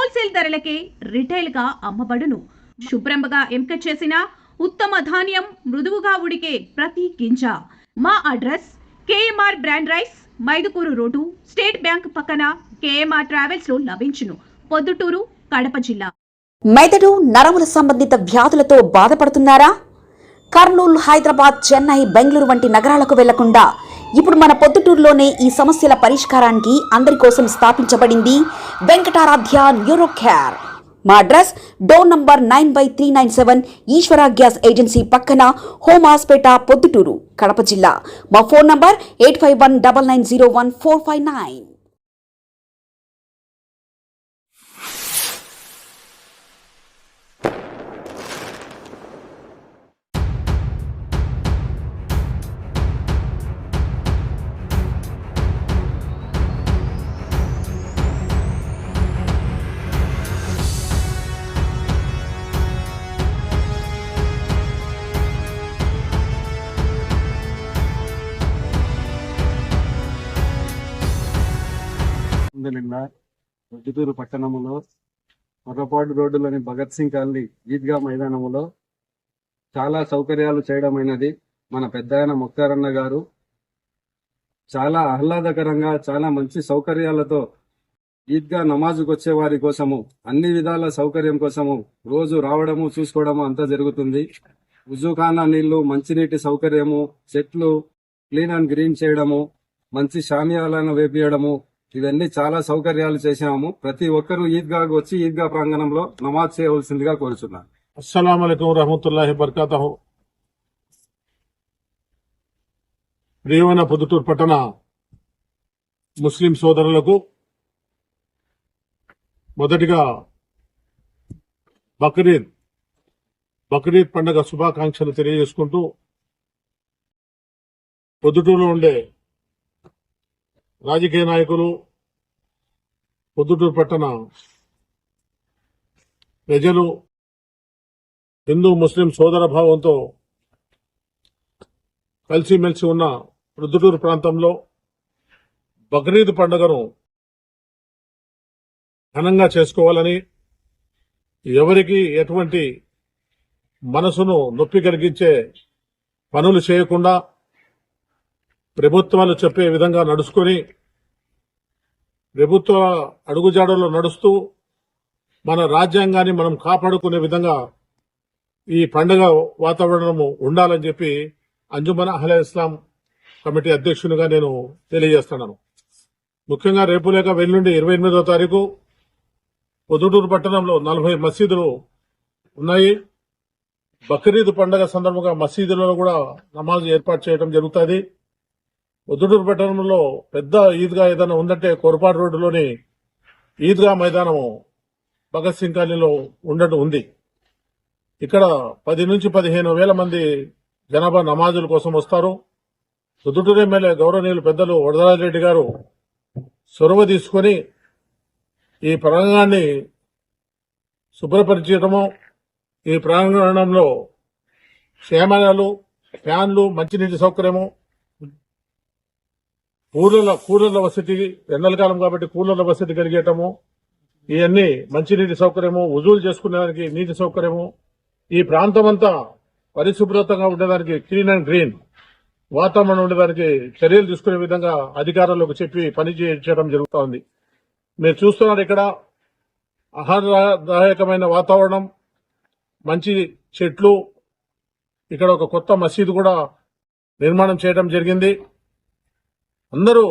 Wholesale ధరలకే retail గా అమ్మబడును. శుభ్రంగా ఎంపిక చేసిన ఉత్తమ ధాన్యం మృదువుగా ఉడికే ప్రతి గింజ. మా address KMR brand rice, Mydukur road, state bank పక్కన, కేఎంఆర్ ట్రావెల్స్ లో లభించును. పొద్దుటూరు, కడప జిల్లా. మెదడు నరముల సంబంధిత వ్యాధులతో బాధపడుతున్నారా? కర్నూలు, హైదరాబాద్, చెన్నై, బెంగళూరు వంటి నగరాలకు వెళ్లకుండా ఇప్పుడు మన పొద్దుటూరులోనే ఈ సమస్యల పరిష్కారానికి అందరి కోసం స్థాపించబడింది వెంకటారాధ్య న్యూరో కేర్. మా అడ్రస్ డోర్ నంబర్ 9/397 ఈశ్వర గ్యాస్ ఏజెన్సీ పక్కన, హోమాస్పేట, పొద్దుటూరు, కడప జిల్లా. మా ఫోన్ నంబర్ 8519901459. పొద్దుటూరు పట్టణములో మొర్రపాడు రోడ్డులోని భగత్ సింగ్ కాలనీ ఈద్గా మైదానములో చాలా సౌకర్యాలు చేయడమైనది. మన పెద్దాయన ముక్తారన్న గారు చాలా ఆహ్లాదకరంగా, చాలా మంచి సౌకర్యాలతో ఈద్గా నమాజుకు వచ్చే వారి కోసము అన్ని విధాల సౌకర్యం కోసము రోజు రావడము, చూసుకోవడము అంతా జరుగుతుంది. ఉజుఖానా నీళ్లు, మంచినీటి సౌకర్యము, చెట్లు క్లీన్ అండ్ గ్రీన్ చేయడము, మంచి షామియాలను వేపియడము, ఇవన్నీ చాలా సౌకర్యాలు చేశాము. ప్రతి ఒక్కరూ ఈద్గాకు వచ్చి ఈద్గా ప్రాంగణంలో నమాజ్ చేయవలసిందిగా కోరుచున్నాను. అస్సలాము అలైకుం రహమతుల్లాహి బర్కాతహు. ప్రియమైన పొద్దుటూరు పట్టణ ముస్లిం సోదరులకు మొదటిగా బక్రీద్ పండుగ శుభాకాంక్షలు తెలియజేసుకుంటూ, పొద్దుటూరులో ఉండే రాజకీయ నాయకులు, పొద్దుటూరు పట్టణ ప్రజలు హిందూ ముస్లిం సోదర భావంతో కలిసిమెలిసి ఉన్న పొద్దుటూరు ప్రాంతంలో బక్రీద్ పండుగను ఘనంగా చేసుకోవాలని, ఎవరికి ఎటువంటి మనసును నొప్పి కలిగించే పనులు చేయకుండా ప్రభుత్వాలు చెప్పే విధంగా నడుచుకొని, ప్రభుత్వ అడుగుజాడల్లో నడుస్తూ మన రాజ్యాంగాన్ని మనం కాపాడుకునే విధంగా ఈ పండుగ వాతావరణము ఉండాలని చెప్పి అంజుమన్ అహ్లే ఇస్లాం కమిటీ అధ్యక్షునిగా నేను తెలియజేస్తున్నాను. ముఖ్యంగా రేపు లేక వెల్లుండి 28వ తారీఖు పొద్దుటూరు పట్టణంలో 40 మసీదులు ఉన్నాయి. బక్రీద్ పండుగ సందర్భంగా మసీదులలో కూడా నమాజ్ ఏర్పాటు చేయడం జరుగుతుంది. పొద్దుటూరు పట్టణంలో పెద్ద ఈద్గా ఏదైనా ఉందంటే కొరపాడు రోడ్డులోని ఈద్గా మైదానము భగత్ సింగ్ కాలనీలో ఉండటం ఉంది. ఇక్కడ 10 నుంచి 15 వేల మంది జనాభా నమాజుల కోసం వస్తారు. పొద్దుటూరు ఎమ్మెల్యే గౌరవనీయులు పెద్దలు వరదరాజిరెడ్డి గారు చొరవ తీసుకుని ఈ ప్రాంగణాన్ని శుభ్రపరిచడము, ఈ ప్రాంగణంలో క్షేమాలు, ఫ్యాన్లు, మంచినీటి సౌకర్యము, కూలర్ల వసతి, ఎండలకాలం కాబట్టి కూలర్ల వసతి కలిగేయటము, ఇవన్నీ మంచినీటి సౌకర్యము, ఉజూలు చేసుకునేదానికి నీటి సౌకర్యము, ఈ ప్రాంతం అంతా పరిశుభ్రతంగా ఉండేదానికి క్లీన్ అండ్ గ్రీన్ వాతావరణం ఉండేదానికి చర్యలు తీసుకునే విధంగా అధికారులకు చెప్పి పని చేయడం జరుగుతూ ఉంది. మీరు చూస్తున్నారు ఇక్కడ ఆహ్లాదదాయకమైన వాతావరణం, మంచి చెట్లు, ఇక్కడ ఒక కొత్త మసీదు కూడా నిర్మాణం చేయడం జరిగింది. అందరూ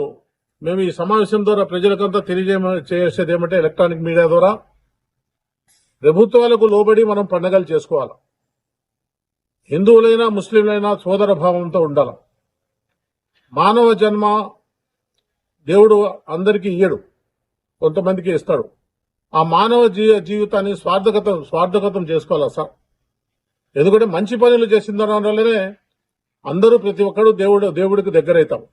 మేము ఈ సమావేశం ద్వారా ప్రజలకంతా తెలియజేసేది ఏమంటే, ఎలక్ట్రానిక్ మీడియా ద్వారా ప్రభుత్వాలకు లోబడి మనం పండుగలు చేసుకోవాలి. హిందువులైనా ముస్లింలైనా సోదర భావంతో ఉండాలి. మానవ జన్మ దేవుడు అందరికీ ఇయ్యడు, కొంతమందికి ఇస్తాడు. ఆ మానవ జీవితాన్ని స్వార్థగతం చేసుకోవాలి సార్. ఎందుకంటే మంచి పనులు చేసిన దానివల్లనే అందరూ ప్రతి ఒక్కరు దేవుడికి దగ్గర అవుతాం.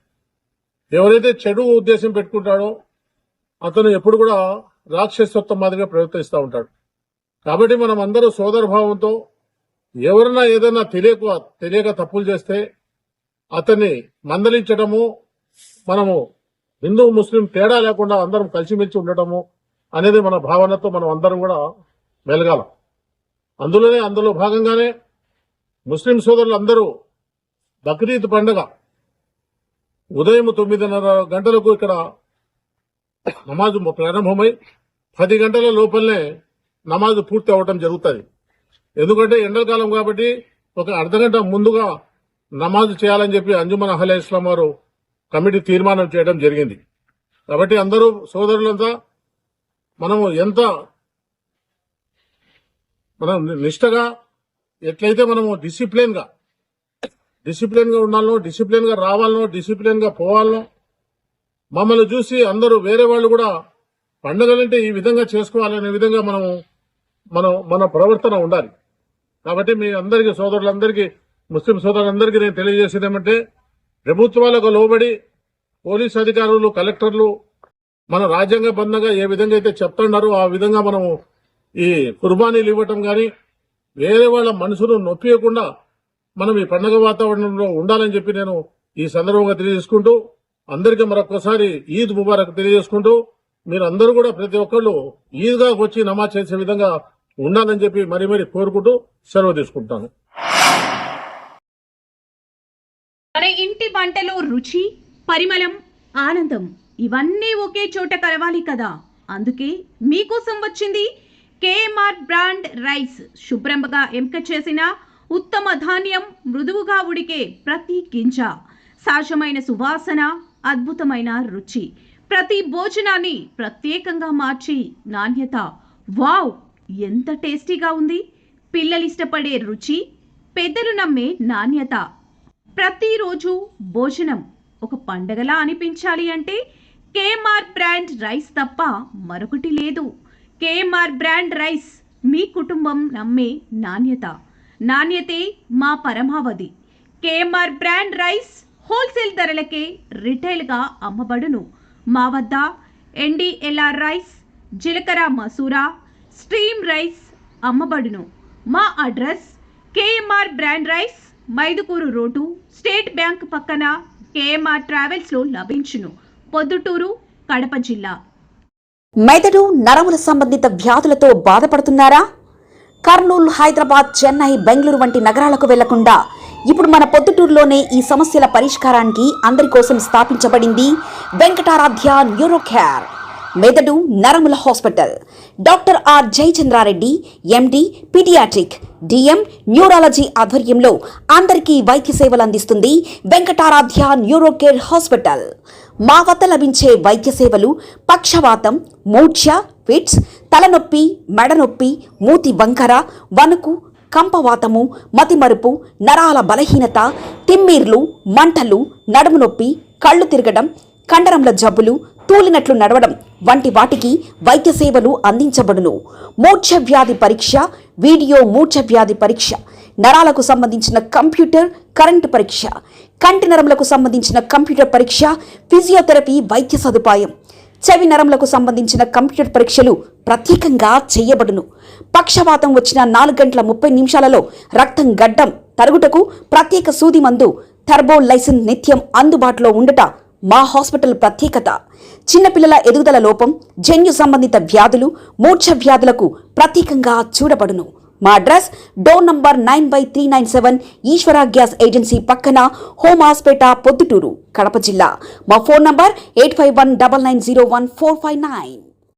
ఎవరైతే చెడు ఉద్దేశం పెట్టుకుంటాడో అతను ఎప్పుడు కూడా రాక్షసత్వం మాదిరిగా ప్రవర్తిస్తూ ఉంటాడు. కాబట్టి మనం అందరూ సోదర భావంతో ఎవరైనా ఏదైనా తెలియక తప్పులు చేస్తే అతన్ని మందలించడము, మనము హిందూ ముస్లిం తేడా లేకుండా అందరం కలిసిమెలిసి ఉండటము, అనేది మన భావనతో మనం అందరం కూడా మెలగాల. అందులో భాగంగానే ముస్లిం సోదరులు అందరూ బక్రీద్ పండుగ ఉదయం 9:30 గంటలకు ఇక్కడ నమాజు ప్రారంభమై 10 గంటల లోపలనే నమాజు పూర్తి అవ్వటం జరుగుతుంది. ఎందుకంటే ఎండాకాలం కాబట్టి ఒక అర్ధగంట ముందుగా నమాజు చేయాలని చెప్పి అంజుమన్ అహ్లే ఇస్లాం వారు కమిటీ తీర్మానం చేయడం జరిగింది. కాబట్టి అందరూ సోదరులంతా మనము మనం నిష్టగా ఎట్లయితే మనము డిసిప్లిన్ గా ఉండాలనో, డిసిప్లిన్ గా రావాలనో, డిసిప్లిన్ గా పోవాలనో, మమ్మల్ని చూసి అందరూ వేరే వాళ్ళు కూడా పండుగలంటే ఈ విధంగా చేసుకోవాలనే విధంగా మన ప్రవర్తన ఉండాలి. కాబట్టి మీ అందరికీ సోదరులందరికీ, ముస్లిం సోదరులందరికీ నేను తెలియజేసేది ఏమంటే, ప్రభుత్వాలకు లోబడి పోలీస్ అధికారులు, కలెక్టర్లు మన రాజ్యాంగబద్ధంగా ఏ విధంగా అయితే చెప్తున్నారో ఆ విధంగా మనము ఈ కుర్బానీలు ఇవ్వటం కానీ వేరే వాళ్ళ మనసును నొప్పియకుండా మనం ఈ పండుగ వాతావరణంలో ఉండాలని చెప్పి నేను ఈ సందర్భంగా తెలియజేసుకుంటూ, అందరికీ మరొకసారి ఈద్ ముబారక్ తెలియజేసుకుంటూ, మీరు అందరూ కూడా ప్రతి ఒక్కళ్ళు ఈద్గా వచ్చి నమాజ్ చేసే విధంగా ఉండాలని చెప్పి మరీ కోరుకుంటూ సెలవు తీసుకుంటాను. మన ఇంటి వంటలో రుచి, పరిమళం, ఆనందం ఇవన్నీ ఒకే చోట కలవాలి కదా. అందుకే మీకోసం వచ్చింది కేఎంఆర్ బ్రాండ్ రైస్. శుభ్రంగా ఎంపిక చేసిన ఉత్తమ ధాన్యం, మృదువుగా ఉడికే ప్రతి గింజ, సహజమైన సువాసన, అద్భుతమైన రుచి, ప్రతి భోజనాన్ని ప్రత్యేకంగా మార్చి నాణ్యత. వావ్, ఎంత టేస్టీగా ఉంది! పిల్లలు ఇష్టపడే రుచి, పెద్దలు నమ్మే నాణ్యత. ప్రతిరోజు భోజనం ఒక పండగలా అనిపించాలి అంటే కేఎంఆర్ బ్రాండ్ రైస్ తప్ప మరొకటి లేదు. కేఎంఆర్ బ్రాండ్ రైస్ మీ కుటుంబం నమ్మే నాణ్యత. నాణ్యతే మా పరమావధి. కేఎంఆర్ బ్రాండ్ రైస్ హోల్సేల్ ధరలకే రిటైల్గా అమ్మబడును. మా వద్ద NDLR రైస్, జీలకర్ర మసూరా, స్ట్రీమ్ రైస్ అమ్మబడును. మా address KMR brand rice, Mydukur road, state bank పక్కన, కేఎంఆర్ ట్రావెల్స్లో లభించును. పొద్దుటూరు, కడప జిల్లా. మెదడు, నరముల సంబంధిత వ్యాధులతో బాధపడుతున్నారా? కర్నూలు, హైదరాబాద్, చెన్నై, బెంగళూరు వంటి నగరాలకు వెళ్లకుండా ఇప్పుడు మన పొద్దుటూరులోనే ఈ సమస్యల పరిష్కారానికి అందరి కోసం స్థాపించబడింది వెంకటారాధ్య న్యూరో కేర్, మెదడు నరముల hospital. Doctor R Jayachandra Reddy, MD, paediatric, DM, neurology ఆధ్వర్యంలో అందరికీ వైద్య సేవలు అందిస్తుంది వెంకటారాధ్య న్యూరో కేర్ హాస్పిటల్. మా వద్ద లభించే వైద్య సేవలు పక్షవాతం, మూర్ఛ, ఫిట్స్, తలనొప్పి, మెడనొప్పి, మూతి వంకర, వణుకు, కంపవాతము, మతిమరుపు, నరాల బలహీనత, తిమ్మిర్లు, మంటలు, నడుము నొప్పి, కళ్ళు తిరగడం, కండరంల జబ్బులు, తూలినట్లు నడవడం వంటి వాటికి వైద్య సేవలు అందించబడును. మూర్ఛ వ్యాధి పరీక్ష, వీడియో మూర్ఛ వ్యాధి పరీక్ష, నరాలకు సంబంధించిన కంప్యూటర్, కరెంటు పరీక్ష, కంటి నరములకు సంబంధించిన కంప్యూటర్ పరీక్ష, ఫిజియోథెరపీ వైద్య సదుపాయం, చెవి నరములకు సంబంధించిన కంప్యూటర్ పరీక్షలు ప్రత్యేకంగా చేయబడును. పక్షవాతం వచ్చిన 4 గంటల 30 నిమిషాలలో రక్తం గడ్డం తరుగుటకు ప్రత్యేక సూది మందు థర్బోలైసిన్ నిత్యం అందుబాటులో ఉండట మా హాస్పిటల్ ప్రత్యేకత. చిన్నపిల్లల ఎదుగుదల లోపం, జన్యు సంబంధిత వ్యాధులు, మూర్ఛ వ్యాధులకు ప్రత్యేకంగా చూడబడును. మా అడ్రస్ డోర్ నంబర్ 9/397, ఈశ్వర గ్యాస్ ఏజెన్సీ పక్కన, హోమాస్పేట, పొద్దుటూరు, కడప జిల్లా. మా ఫోన్ నంబర్ 8519901459.